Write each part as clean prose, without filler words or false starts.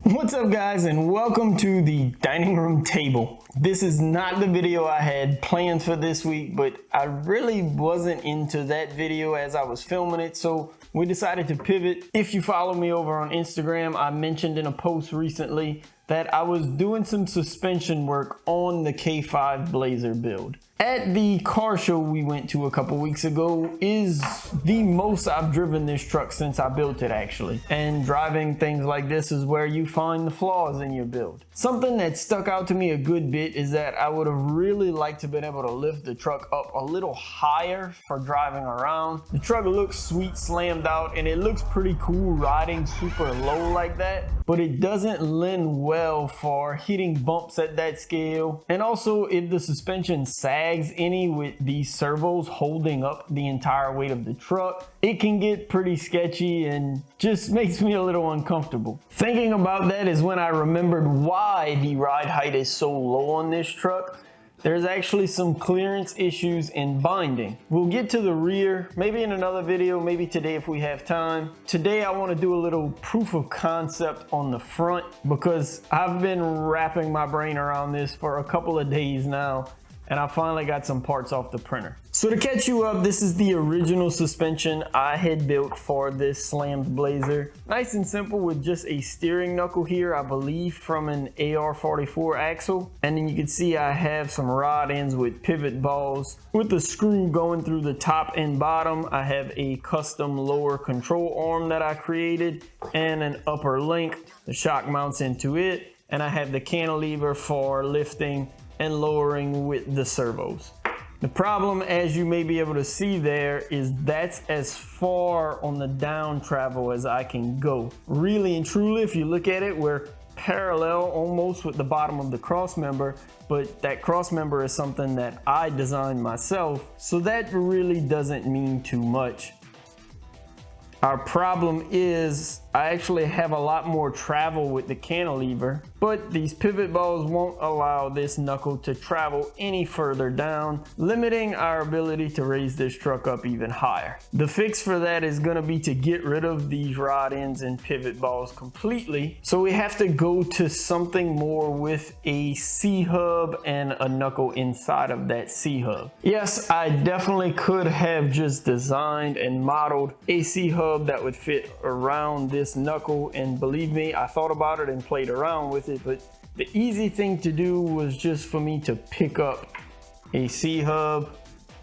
What's up guys, and welcome to the dining room table. This is not the video I had planned for this week, but I really wasn't into that video as I was filming it, so we decided to pivot. If you follow me over on Instagram, I mentioned in a post recently that I was doing some suspension work on the K5 Blazer build. At the car show we went to a couple weeks ago is the most I've driven this truck since I built it actually. And driving things like this is where you find the flaws in your build. Something that stuck out to me a good bit is that I would have really liked to been able to lift the truck up a little higher for driving around. The truck looks sweet slammed out and it looks pretty cool riding super low like that, but it doesn't lend well for hitting bumps at that scale. And also if the suspension sags any with these servos holding up the entire weight of the truck, it can get pretty sketchy and just makes me a little uncomfortable. Thinking about that is when I remembered why the ride height is so low on this truck. There's actually some clearance issues in binding. We'll get to the rear, maybe in another video, maybe today if we have time. Today I want to do a little proof of concept on the front because I've been wrapping my brain around this for a couple of days now, and I finally got some parts off the printer. So to catch you up, this is the original suspension I had built for this slammed Blazer. Nice and simple with just a steering knuckle here, I believe from an AR44 axle. And then you can see I have some rod ends with pivot balls. With the screw going through the top and bottom, I have a custom lower control arm that I created and an upper link. The shock mounts into it, and I have the cantilever for lifting and lowering with the servos. The problem, as you may be able to see there, is that's as far on the down travel as I can go. Really and truly, if you look at it, we're parallel almost with the bottom of the cross member, but that cross member is something that I designed myself, so that really doesn't mean too much. Our problem is I actually have a lot more travel with the cantilever, but these pivot balls won't allow this knuckle to travel any further down, limiting our ability to raise this truck up even higher. The fix for that is going to be to get rid of these rod ends and pivot balls completely, so we have to go to something more with a C-hub and a knuckle inside of that C-hub. Yes, I definitely could have just designed and modeled a C-hub that would fit around this knuckle, and believe me, I thought about it and played around with it, but the easy thing to do was just for me to pick up a C-hub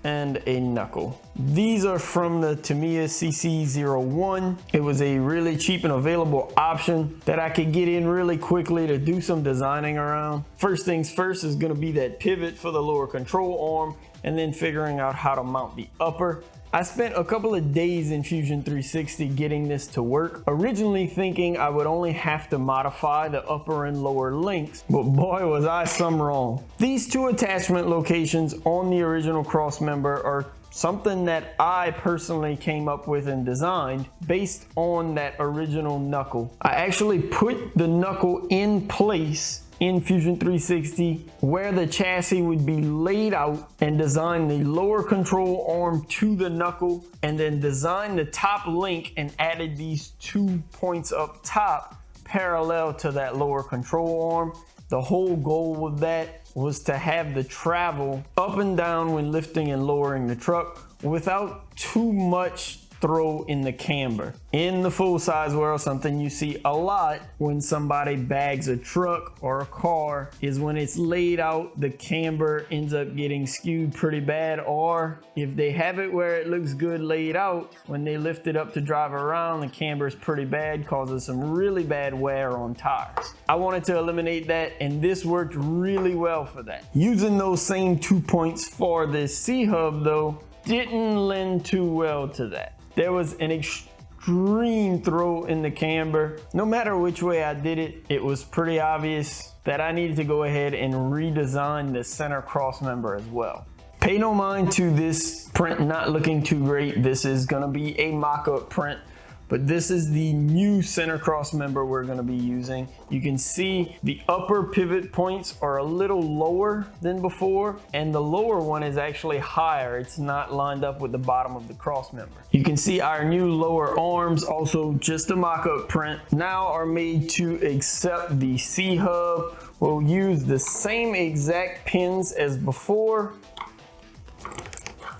and a knuckle. These are from the Tamiya CC01. It was a really cheap and available option that I could get in really quickly to do some designing around. First things first is going to be that pivot for the lower control arm, and then figuring out how to mount the upper. I spent a couple of days in Fusion 360 getting this to work, originally thinking I would only have to modify the upper and lower links, but boy was I some wrong. These two attachment locations on the original cross member are something that I personally came up with and designed based on that original knuckle. I actually put the knuckle in place in Fusion 360 where the chassis would be laid out, and design the lower control arm to the knuckle, and then design the top link and added these 2 points up top parallel to that lower control arm. The whole goal with that was to have the travel up and down when lifting and lowering the truck without too much throw in the camber. In the full size world, something you see a lot when somebody bags a truck or a car is when it's laid out, the camber ends up getting skewed pretty bad, or if they have it where it looks good laid out, when they lift it up to drive around, the camber is pretty bad, causes some really bad wear on tires. I wanted to eliminate that, and this worked really well for that. Using those same 2 points for this C-hub though didn't lend too well to that. There was an extreme throw in the camber. No matter which way I did it, it was pretty obvious that I needed to go ahead and redesign the center cross member as well. Pay no mind to this print not looking too great. This is gonna be a mock-up print but this is the new center cross member we're going to be using. You can see the upper pivot points are a little lower than before, and the lower one is actually higher. It's not lined up with the bottom of the cross member. You can see our new lower arms, also just a mock-up print, now are made to accept the C-hub. We'll use the same exact pins as before.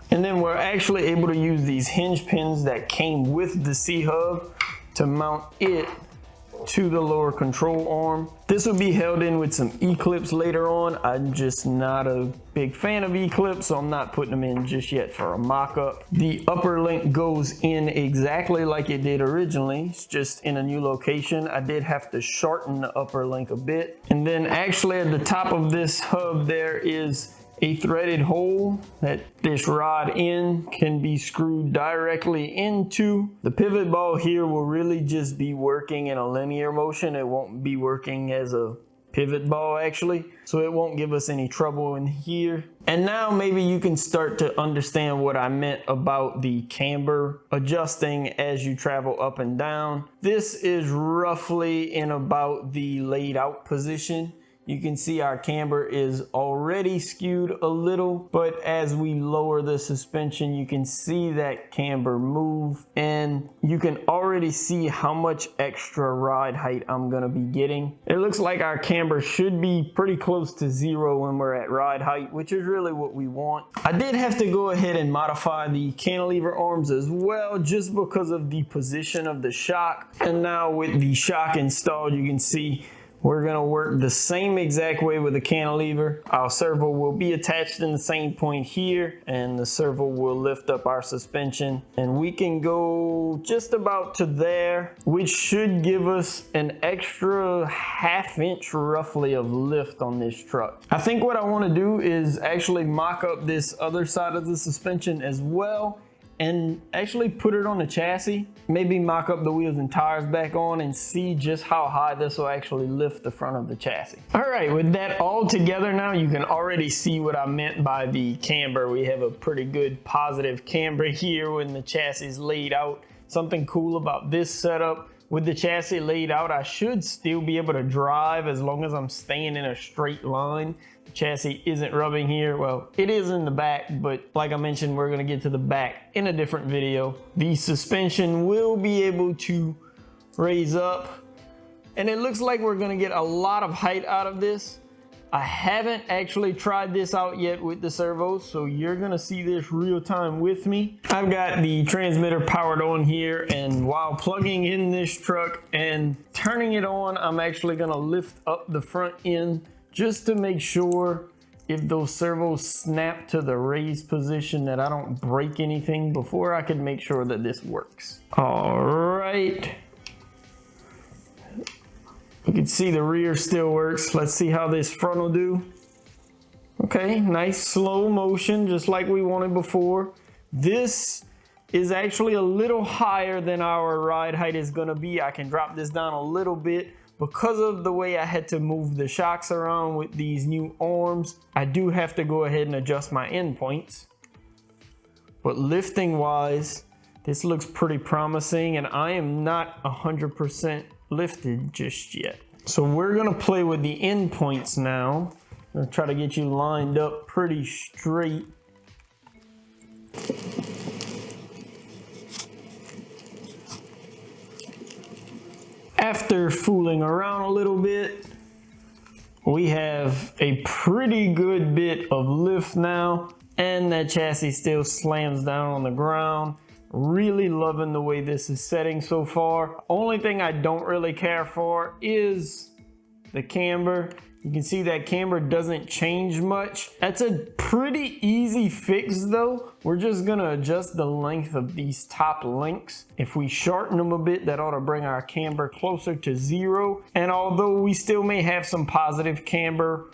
And then we're actually able to use these hinge pins that came with the C-hub to mount it to the lower control arm. This will be held in with some E-clips later on. I'm just not a big fan of E-clips, so I'm not putting them in just yet for a mock-up. The upper link goes in exactly like it did originally. It's just in a new location. I did have to shorten the upper link a bit. And then actually at the top of this hub there is a threaded hole that this rod end can be screwed directly into. The pivot ball here will really just be working in a linear motion. It won't be working as a pivot ball actually, so it won't give us any trouble in here. And now maybe you can start to understand what I meant about the camber adjusting as you travel up and down. This is roughly in about the laid out position. You can see our camber is already skewed a little, but as we lower the suspension, you can see that camber move, and you can already see how much extra ride height I'm gonna be getting. It looks like our camber should be pretty close to 0 when we're at ride height, which is really what we want. I did have to go ahead and modify the cantilever arms as well, just because of the position of the shock. And now with the shock installed, you can see we're gonna work the same exact way with the cantilever. Our servo will be attached in the same point here, and the servo will lift up our suspension. And we can go just about to there, which should give us an extra ½ inch roughly of lift on this truck. I think what I wanna do is actually mock up this other side of the suspension as well, and actually put it on the chassis, maybe mock up the wheels and tires back on and see just how high this will actually lift the front of the chassis. All right, with that all together now, you can already see what I meant by the camber. We have a pretty good positive camber here when the chassis is laid out. Something cool about this setup, with the chassis laid out, I should still be able to drive as long as I'm staying in a straight line. The chassis isn't rubbing here. Well, it is in the back, but like I mentioned, we're gonna get to the back in a different video. The suspension will be able to raise up, and it looks like we're gonna get a lot of height out of this. I haven't actually tried this out yet with the servos, so you're gonna see this real time with me. I've got the transmitter powered on here, and while plugging in this truck and turning it on, I'm actually gonna lift up the front end just to make sure if those servos snap to the raised position that I don't break anything before I can make sure that this works. All right. You can see the rear still works. Let's see how this front will do. Okay, nice slow motion, just like we wanted before. This is actually a little higher than our ride height is gonna be. I can drop this down a little bit because of the way I had to move the shocks around with these new arms. I do have to go ahead and adjust my endpoints. But lifting wise, this looks pretty promising, and I am not 100% lifted just yet. So we're gonna play with the endpoints now. I'm gonna try to get you lined up pretty straight. After fooling around a little bit, we have a pretty good bit of lift now, and that chassis still slams down on the ground. Really loving the way this is setting so far. Only thing I don't really care for is the camber. You can see that camber doesn't change much. That's a pretty easy fix though. We're just gonna adjust the length of these top links. If we shorten them a bit, that ought to bring our camber closer to 0. And although we still may have some positive camber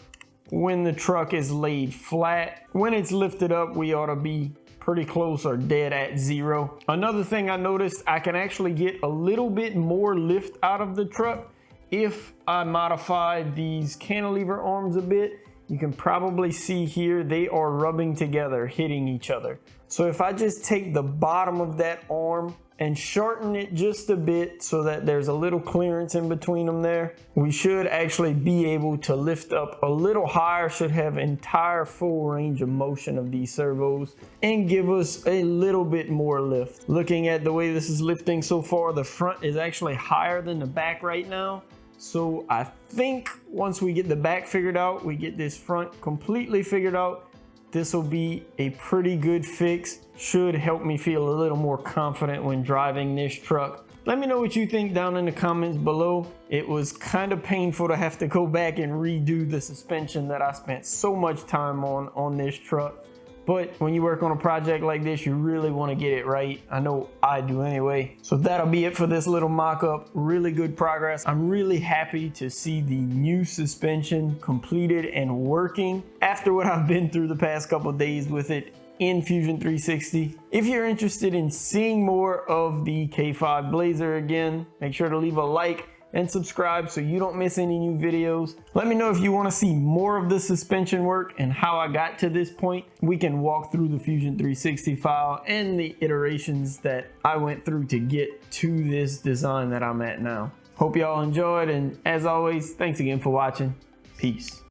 when the truck is laid flat, when it's lifted up, we ought to be pretty close or dead at 0. Another thing I noticed, I can actually get a little bit more lift out of the truck if I modify these cantilever arms a bit. You can probably see here they are rubbing together, hitting each other. So if I just take the bottom of that arm and shorten it just a bit so that there's a little clearance in between them there, we should actually be able to lift up a little higher, should have entire full range of motion of these servos and give us a little bit more lift. Looking at the way this is lifting so far, the front is actually higher than the back right now. So I think once we get the back figured out, we get this front completely figured out, this will be a pretty good fix. Should help me feel a little more confident when driving this truck. Let me know what you think down in the comments below. It was kind of painful to have to go back and redo the suspension that I spent so much time on this truck. But when you work on a project like this, you really want to get it right. I know I do anyway. So that'll be it for this little mock-up. Really good progress. I'm really happy to see the new suspension completed and working after what I've been through the past couple of days with it in Fusion 360. If you're interested in seeing more of the K5 Blazer again, make sure to leave a like and subscribe so you don't miss any new videos. Let me know if you want to see more of the suspension work and how I got to this point. We can walk through the Fusion 360 file and the iterations that I went through to get to this design that I'm at now. Hope y'all enjoyed, and as always, thanks again for watching. Peace.